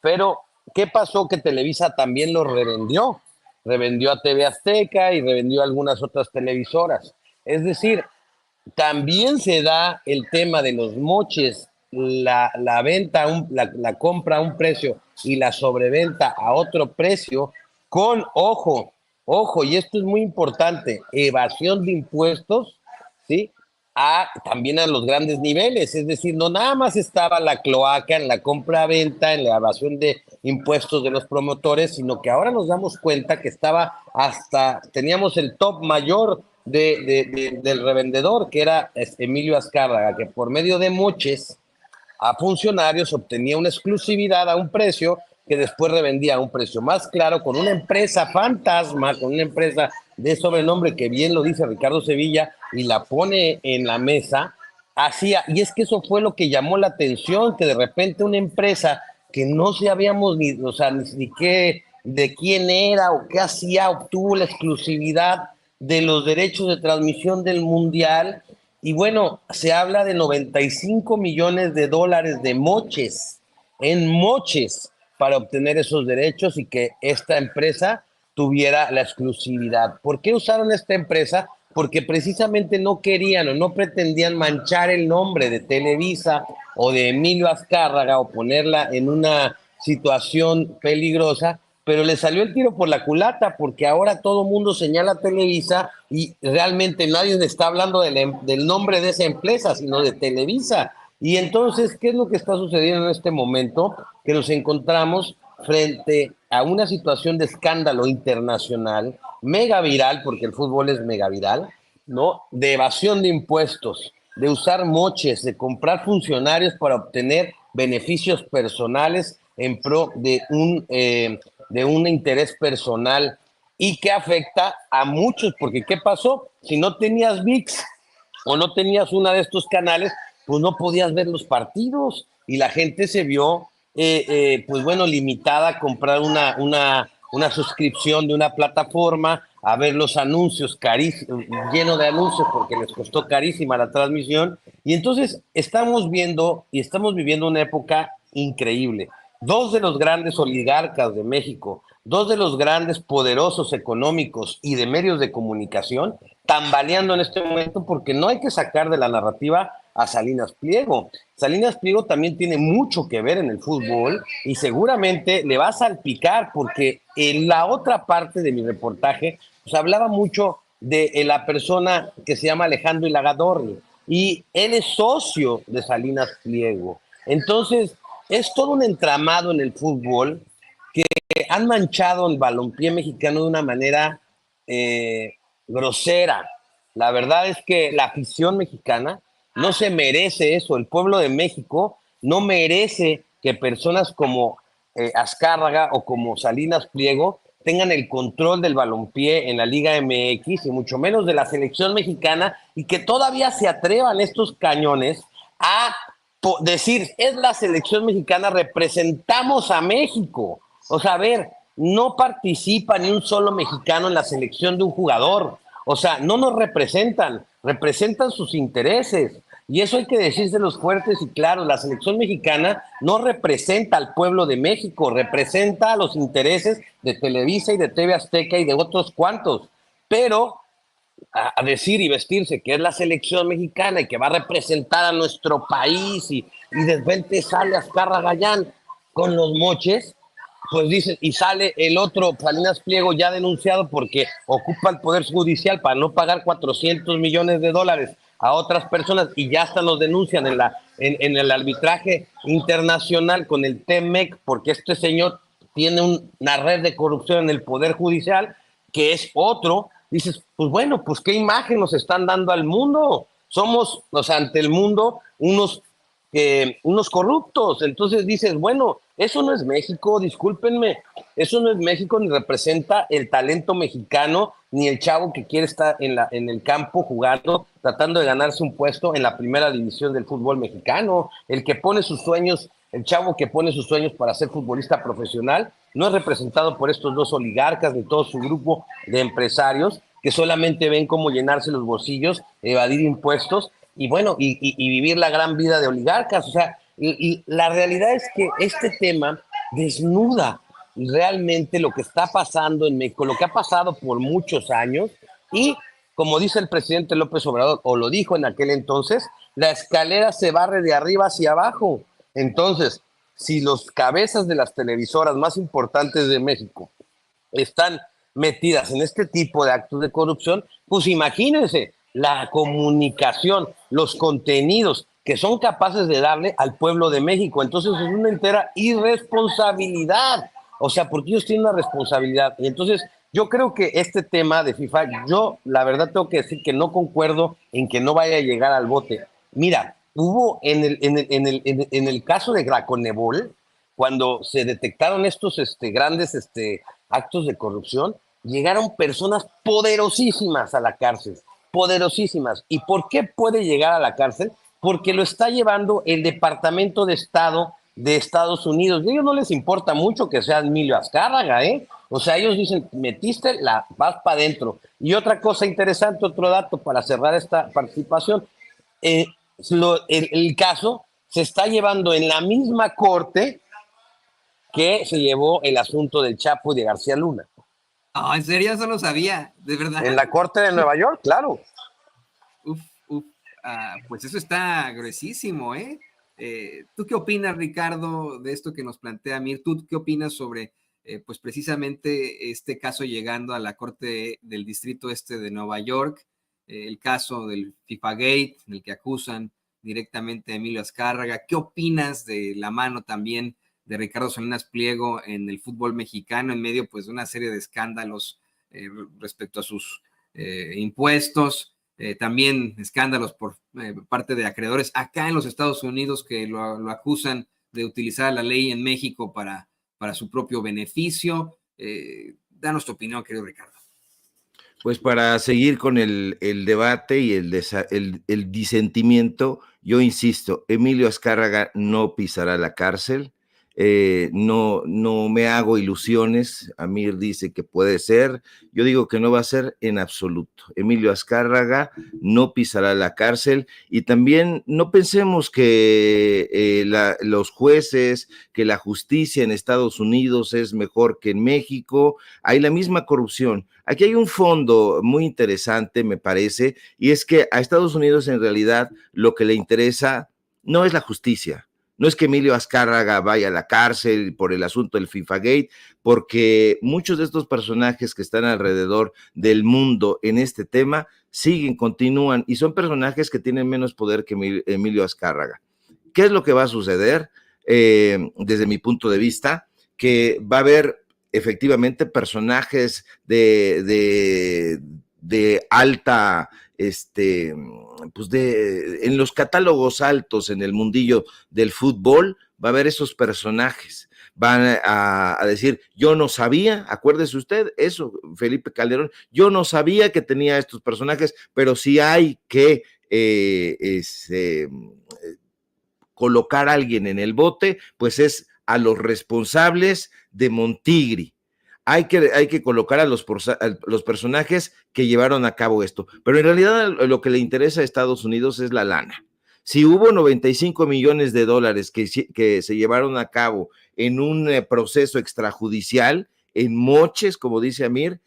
Pero, ¿qué pasó? Que Televisa también lo revendió. Revendió a TV Azteca y revendió a algunas otras televisoras. Es decir, también se da el tema de los moches, la venta, la compra a un precio y la sobreventa a otro precio, con, ojo, ojo, y esto es muy importante, evasión de impuestos, ¿sí? También a los grandes niveles, es decir, no nada más estaba la cloaca en la compra-venta, en la evasión de impuestos de los promotores, sino que ahora nos damos cuenta que teníamos el top mayor del revendedor, que era Emilio Azcárraga, que por medio de moches a funcionarios obtenía una exclusividad a un precio que después revendía a un precio más claro con una empresa fantasma, con una empresa de sobrenombre que bien lo dice Ricardo Sevilla y la pone en la mesa, y es que eso fue lo que llamó la atención, que de repente una empresa que no sabíamos ni, o sea, ni qué, de quién era o qué hacía, obtuvo la exclusividad de los derechos de transmisión del Mundial. Y bueno, se habla de 95 millones de dólares de moches, en moches, para obtener esos derechos y que esta empresa tuviera la exclusividad. ¿Por qué usaron esta empresa? Porque precisamente no querían o no pretendían manchar el nombre de Televisa o de Emilio Azcárraga o ponerla en una situación peligrosa, pero le salió el tiro por la culata porque ahora todo mundo señala a Televisa y realmente nadie está hablando del nombre de esa empresa, sino de Televisa. Y entonces, ¿qué es lo que está sucediendo en este momento? Que nos encontramos frente a una situación de escándalo internacional, mega viral, porque el fútbol es mega viral, ¿no? De evasión de impuestos, de usar moches, de comprar funcionarios para obtener beneficios personales en pro de un interés personal y que afecta a muchos, porque ¿qué pasó? Si no tenías VIX o no tenías una de estos canales, pues no podías ver los partidos y la gente se vio, pues bueno, limitada a comprar una suscripción de una plataforma, a ver los anuncios carísimos, lleno de anuncios porque les costó carísima la transmisión. Y entonces estamos viendo y estamos viviendo una época increíble. Dos de los grandes oligarcas de México, dos de los grandes poderosos económicos y de medios de comunicación tambaleando en este momento porque no hay que sacar de la narrativa a Salinas Pliego. Salinas Pliego también tiene mucho que ver en el fútbol y seguramente le va a salpicar porque en la otra parte de mi reportaje pues hablaba mucho de la persona que se llama Alejandro Ilagadorri y él es socio de Salinas Pliego. Entonces, es todo un entramado en el fútbol que han manchado el balompié mexicano de una manera grosera. La verdad es que la afición mexicana no se merece eso. El pueblo de México no merece que personas como Azcárraga o como Salinas Pliego tengan el control del balompié en la Liga MX y mucho menos de la selección mexicana y que todavía se atrevan estos cañones a decir, es la selección mexicana, representamos a México. O sea, a ver, no participa ni un solo mexicano en la selección de un jugador. O sea, no nos representan, representan sus intereses. Y eso hay que decírselos fuertes y claros. La selección mexicana no representa al pueblo de México, representa a los intereses de Televisa y de TV Azteca y de otros cuantos. Pero a decir y vestirse que es la selección mexicana y que va a representar a nuestro país y de repente sale Azcárraga Gallán con los moches, pues dicen, y sale el otro, Salinas Pliego, ya denunciado porque ocupa el Poder Judicial para no pagar 400 millones de dólares a otras personas y ya hasta los denuncian en el arbitraje internacional con el TEMEC porque este señor tiene una red de corrupción en el Poder Judicial que es otro. Dices, pues bueno, pues qué imagen nos están dando al mundo. Somos, o sea, ante el mundo, unos corruptos. Entonces dices, bueno, eso no es México, discúlpenme, eso no es México ni representa el talento mexicano, ni el chavo que quiere estar en el campo jugando, tratando de ganarse un puesto en la primera división del fútbol mexicano. El que pone sus sueños, el chavo que pone sus sueños para ser futbolista profesional, no es representado por estos dos oligarcas ni todo su grupo de empresarios que solamente ven cómo llenarse los bolsillos, evadir impuestos y bueno, y vivir la gran vida de oligarcas. O sea, y la realidad es que este tema desnuda realmente lo que está pasando en México, lo que ha pasado por muchos años y como dice el presidente López Obrador, o lo dijo en aquel entonces, la escalera se barre de arriba hacia abajo. Entonces, si los cabezas de las televisoras más importantes de México están metidas en este tipo de actos de corrupción, pues imagínense la comunicación, los contenidos que son capaces de darle al pueblo de México. Entonces es una entera irresponsabilidad. O sea, porque ellos tienen una responsabilidad. Y entonces yo creo que este tema de FIFA, yo la verdad tengo que decir que no concuerdo en que no vaya a llegar al bote. Mira, hubo en el caso de Graconebol, cuando se detectaron estos grandes actos de corrupción, llegaron personas poderosísimas a la cárcel, poderosísimas. ¿Y por qué puede llegar a la cárcel? Porque lo está llevando el Departamento de Estado de Estados Unidos. Y a ellos no les importa mucho que sea Emilio Azcárraga, ¿eh? O sea, ellos dicen, metiste, vas para adentro. Y otra cosa interesante, otro dato para cerrar esta participación, eh, el caso se está llevando en la misma corte que se llevó el asunto del Chapo y de García Luna. Oh, ¿en serio? Eso no sabía, ¿de verdad? En la corte de Nueva York, claro. Uf, uf. Pues eso está gruesísimo, ¿eh? ¿Tú qué opinas, Ricardo, de esto que nos plantea Mir? ¿Tú qué opinas sobre, pues precisamente este caso llegando a la Corte del Distrito Este de Nueva York, el caso del FIFA Gate, en el que acusan directamente a Emilio Azcárraga? ¿Qué opinas de la mano también de Ricardo Salinas Pliego en el fútbol mexicano en medio, pues, de una serie de escándalos respecto a sus impuestos? También escándalos por parte de acreedores acá en los Estados Unidos que lo acusan de utilizar la ley en México para su propio beneficio. Danos tu opinión, querido Ricardo. Pues para seguir con el debate y el disentimiento, yo insisto, Emilio Azcárraga no pisará la cárcel. No me hago ilusiones. Amir dice que puede ser, yo digo que no va a ser en absoluto. Emilio Azcárraga no pisará la cárcel, y también no pensemos que los jueces, que la justicia en Estados Unidos es mejor que en México. Hay la misma corrupción. Aquí hay un fondo muy interesante, me parece, y es que a Estados Unidos en realidad lo que le interesa no es la justicia. No es que Emilio Azcárraga vaya a la cárcel por el asunto del FIFA Gate, porque muchos de estos personajes que están alrededor del mundo en este tema continúan, y son personajes que tienen menos poder que Emilio Azcárraga. ¿Qué es lo que va a suceder? Desde mi punto de vista, que va a haber efectivamente personajes de alta, pues en los catálogos altos en el mundillo del fútbol, va a haber esos personajes. Van a decir, yo no sabía, acuérdese usted, eso, Felipe Calderón, yo no sabía que tenía estos personajes, pero si hay que colocar a alguien en el bote, pues es a los responsables de Montigri. Hay que colocar a los personajes que llevaron a cabo esto. Pero en realidad lo que le interesa a Estados Unidos es la lana. Si hubo 95 millones de dólares que se llevaron a cabo en un proceso extrajudicial, en moches, como dice Amir,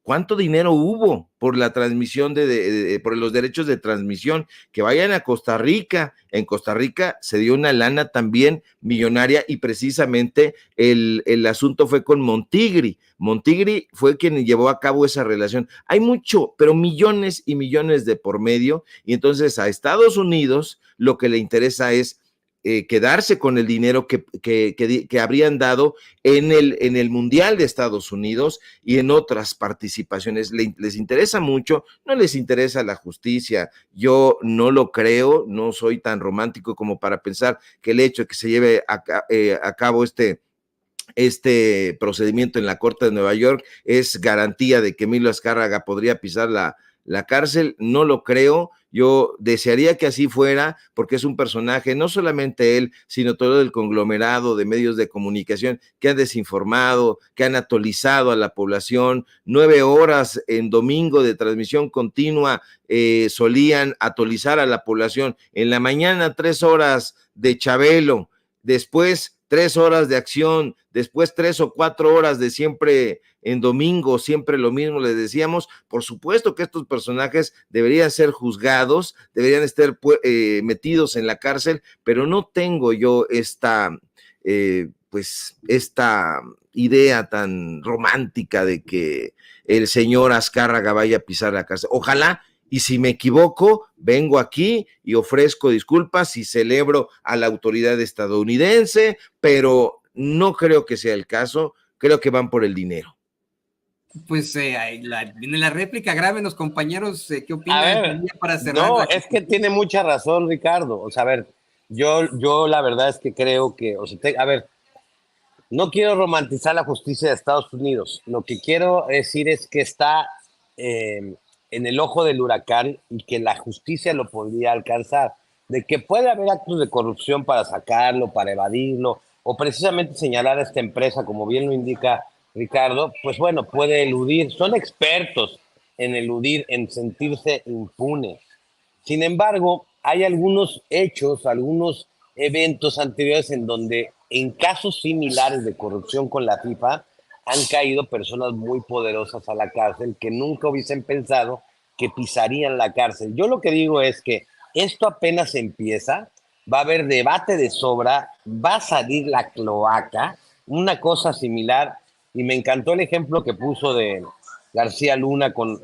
¿cuánto dinero hubo por la transmisión por los derechos de transmisión? Que vayan a Costa Rica. En Costa Rica se dio una lana también millonaria, y precisamente el asunto fue con Montigri. Montigri fue quien llevó a cabo esa relación. Hay mucho, pero millones y millones de por medio, y entonces a Estados Unidos lo que le interesa es quedarse con el dinero que habrían dado en el Mundial de Estados Unidos y en otras participaciones. Les interesa mucho, no les interesa la justicia. Yo no lo creo, no soy tan romántico como para pensar que el hecho de que se lleve a cabo este procedimiento en la Corte de Nueva York es garantía de que Emilio Azcárraga podría pisar la cárcel. No lo creo. Yo desearía que así fuera, porque es un personaje, no solamente él, sino todo el conglomerado de medios de comunicación que han desinformado, que han atolizado a la población. 9 horas en domingo de transmisión continua solían atolizar a la población. En la mañana 3 horas de Chabelo, después 3 horas de acción, después 3 o 4 horas de siempre en domingo, siempre lo mismo. Les decíamos, por supuesto que estos personajes deberían ser juzgados, deberían estar metidos en la cárcel, pero no tengo yo esta idea tan romántica de que el señor Azcárraga vaya a pisar la cárcel. Ojalá, y si me equivoco, vengo aquí y ofrezco disculpas y celebro a la autoridad estadounidense, pero no creo que sea el caso, creo que van por el dinero. Pues viene la réplica, grábenos compañeros, ¿qué opinan? A ver, Para cerrar no, es que tiene mucha razón, Ricardo. O sea, a ver, yo la verdad es que creo que, o sea, a ver, no quiero romantizar la justicia de Estados Unidos. Lo que quiero decir es que está en el ojo del huracán y que la justicia lo podría alcanzar. De que puede haber actos de corrupción para sacarlo, para evadirlo, o precisamente señalar a esta empresa, como bien lo indica Ricardo, pues bueno, puede eludir. Son expertos en eludir, en sentirse impunes. Sin embargo, hay algunos hechos, algunos eventos anteriores en donde en casos similares de corrupción con la FIFA han caído personas muy poderosas a la cárcel que nunca hubiesen pensado que pisarían la cárcel. Yo lo que digo es que esto apenas empieza, va a haber debate de sobra, va a salir la cloaca, una cosa similar, y me encantó el ejemplo que puso de García Luna con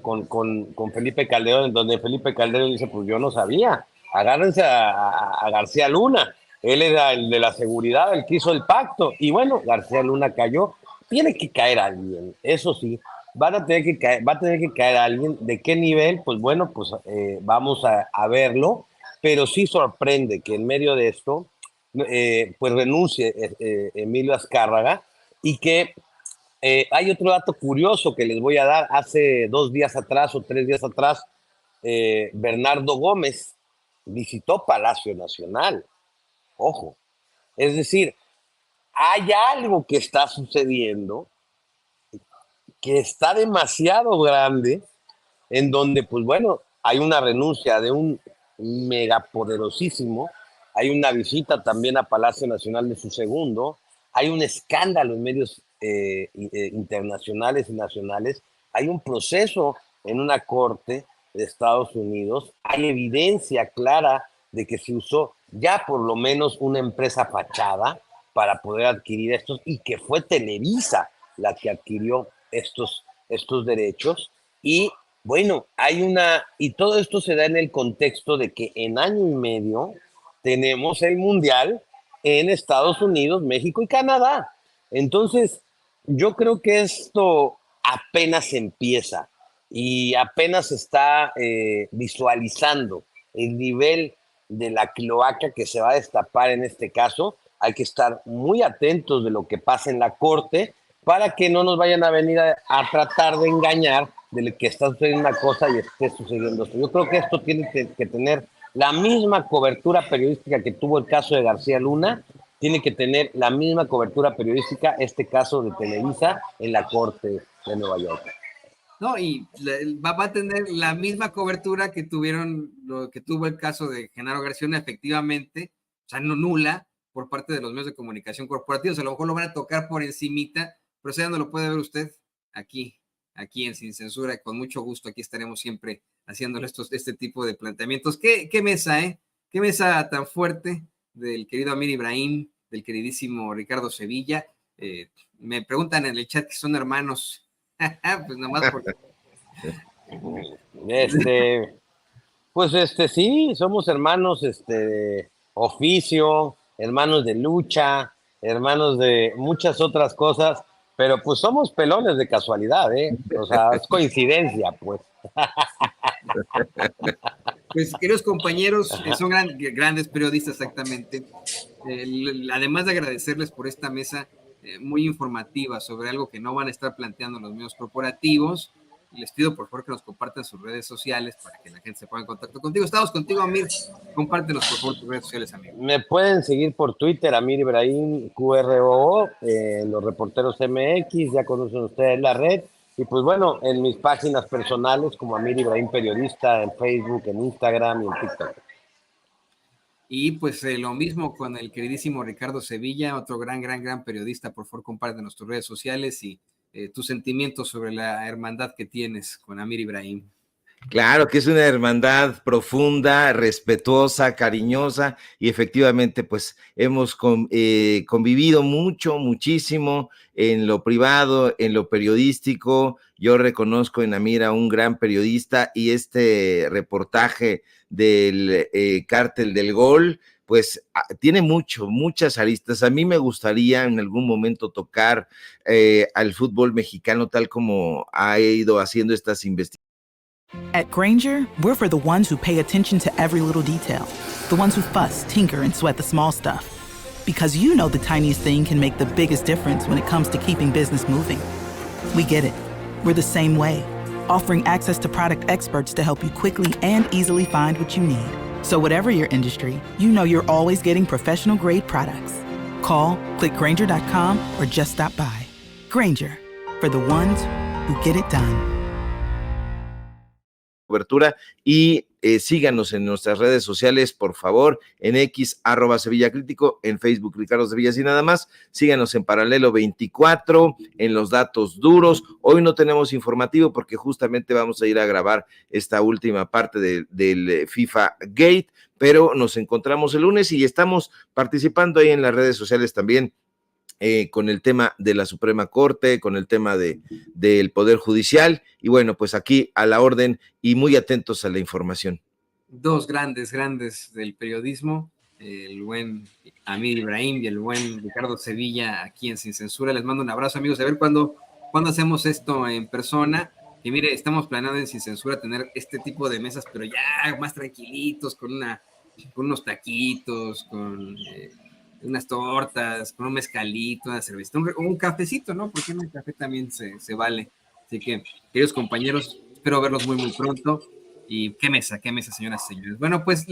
Felipe Calderón, en donde Felipe Calderón dice, pues yo no sabía, agárrense a García Luna, él era el de la seguridad, el que hizo el pacto, y bueno, García Luna cayó, tiene que caer alguien, eso sí, va a tener que caer alguien, ¿de qué nivel? Pues bueno, pues vamos a verlo, pero sí sorprende que en medio de esto, pues renuncie Emilio Azcárraga, y que hay otro dato curioso que les voy a dar. Hace 2 días atrás o 3 días atrás, Bernardo Gómez visitó Palacio Nacional. Ojo. Es decir, hay algo que está sucediendo que está demasiado grande, en donde, pues bueno, hay una renuncia de un megapoderosísimo, hay una visita también a Palacio Nacional de su segundo, hay un escándalo en medios internacionales y nacionales, hay un proceso en una corte de Estados Unidos, hay evidencia clara de que se usó ya por lo menos una empresa fachada para poder adquirir estos y que fue Televisa la que adquirió estos derechos. Y bueno, y todo esto se da en el contexto de que en año y medio tenemos el Mundial en Estados Unidos, México y Canadá. Entonces, yo creo que esto apenas empieza y apenas está visualizando el nivel de la cloaca que se va a destapar en este caso. Hay que estar muy atentos de lo que pasa en la corte para que no nos vayan a venir a tratar de engañar de que está sucediendo una cosa y esté sucediendo esto. Yo creo que esto tiene que tener la misma cobertura periodística que tuvo el caso de García Luna, tiene que tener la misma cobertura periodística este caso de Televisa en la Corte de Nueva York. No, y va a tener la misma cobertura que tuvo el caso de Genaro García Luna, efectivamente, o sea, no nula por parte de los medios de comunicación corporativos. A lo mejor lo van a tocar por encimita, pero ya no lo puede ver usted aquí en Sin Censura, con mucho gusto. Aquí estaremos siempre haciéndole este tipo de planteamientos. ¿Qué mesa, qué mesa tan fuerte del querido Amir Ibrahim, del queridísimo Ricardo Sevilla? Me preguntan en el chat que son hermanos. Pues nada más porque... Pues sí, somos hermanos de oficio, hermanos de lucha, hermanos de muchas otras cosas, pero pues somos pelones de casualidad, o sea, es coincidencia, pues. Pues queridos compañeros, son grandes periodistas exactamente. Además de agradecerles por esta mesa muy informativa sobre algo que no van a estar planteando los medios corporativos, les pido por favor que nos compartan sus redes sociales para que la gente se ponga en contacto contigo. Estamos contigo, Amir. Compártenos por favor tus redes sociales, amigo. Me pueden seguir por Twitter, Amir Ibrahim QRO, los reporteros MX, ya conocen ustedes la red. Y pues bueno, en mis páginas personales como Amir Ibrahim Periodista, en Facebook, en Instagram y en TikTok. Y pues lo mismo con el queridísimo Ricardo Sevilla, otro gran periodista. Por favor, compártenos tus redes sociales y tus sentimientos sobre la hermandad que tienes con Amir Ibrahim. Claro que es una hermandad profunda, respetuosa, cariñosa y efectivamente pues hemos convivido muchísimo en lo privado, en lo periodístico. Yo reconozco en Amira un gran periodista y este reportaje del Cártel del Gol pues tiene muchas aristas. A mí me gustaría en algún momento tocar al fútbol mexicano tal como ha ido haciendo estas investigaciones. At Grainger, we're for the ones who pay attention to every little detail. The ones who fuss, tinker, and sweat the small stuff. Because you know the tiniest thing can make the biggest difference when it comes to keeping business moving. We get it. We're the same way. Offering access to product experts to help you quickly and easily find what you need. So whatever your industry, you know you're always getting professional grade products. Call, click Grainger.com, or just stop by. Grainger, for the ones who get it done. Cobertura y síganos en nuestras redes sociales, por favor, en X, @Sevilla Crítico, en Facebook, Ricardo Sevilla, y nada más. Síganos en Paralelo 24, en los datos duros. Hoy no tenemos informativo porque justamente vamos a ir a grabar esta última parte del FIFA Gate, pero nos encontramos el lunes y estamos participando ahí en las redes sociales también. Con el tema de la Suprema Corte, con el tema del Poder Judicial, y bueno, pues aquí a la orden y muy atentos a la información. Dos grandes del periodismo, el buen Amir Ibrahim y el buen Ricardo Sevilla aquí en Sin Censura. Les mando un abrazo, amigos, a ver cuándo hacemos esto en persona. Y mire, estamos planeando en Sin Censura tener este tipo de mesas, pero ya más tranquilitos, con unos taquitos, con unas tortas, con un mezcalito, una cervecita, un cafecito, ¿no? Porque el café también se vale. Así que, queridos compañeros, espero verlos muy pronto. Y qué mesa, señoras y señores. Bueno, pues